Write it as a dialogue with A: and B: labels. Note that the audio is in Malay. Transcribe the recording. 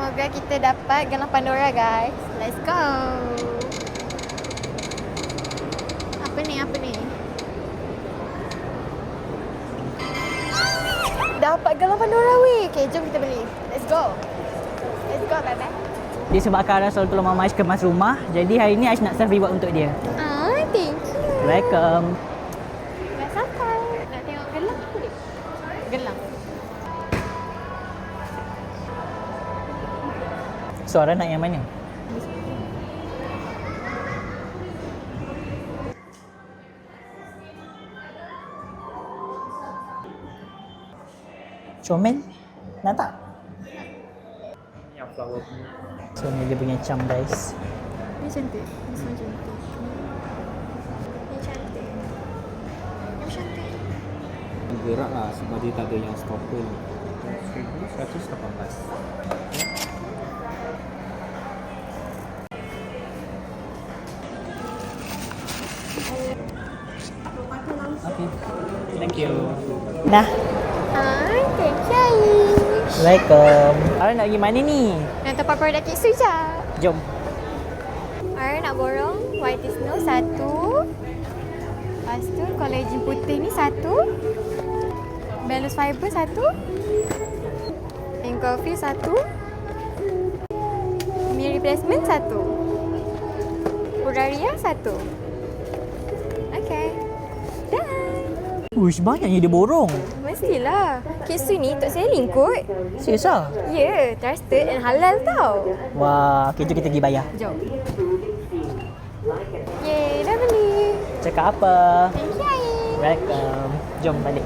A: Semoga kita dapat gelang Pandora, guys. Let's go. Apa ni? Dapat gelang Pandora weh. Okay, jom kita beli. Let's go, bye-bye.
B: Dia sebab Kara selalu tolong Mama Ais kemas rumah. Jadi hari ni Ais nak serve reward untuk dia.
A: Thank you.
B: Welcome.
A: Dah sampai. Nak tengok gelang apa dia? Gelang.
B: Suara nak yang mana? Comel? Nak tak?
C: Yang flower punya.
B: So ni dia punya charm, guys.
A: Ni cantik. Ni semua cantik. Ni cantik. Ni cantik.
C: Gerak lah sebab dia tak ada yang stopper ni. 1,118.
B: Okay. Thank you.
A: Dah. Thank you.
B: Welcome. Ara nak pergi mana ni?
A: Nak tempat produk kek sekejap.
B: Jom.
A: Ara nak borong white snow satu. Lepas tu collagen putih ni satu. Bellus fiber satu. Ankle fill satu. Meal replacement satu. Puraria satu. Okay. Dah.
B: Uish, banyaknya dia borong.
A: Mestilah. Kek ni untuk selling kot.
B: Serius ah?
A: Ya, trusted and halal tau.
B: Wah, okay, jom kita pergi bayar.
A: Jom. Yeay, dah beli.
B: Cakap apa?
A: Thank you, Ain.
B: Welcome. Jom balik.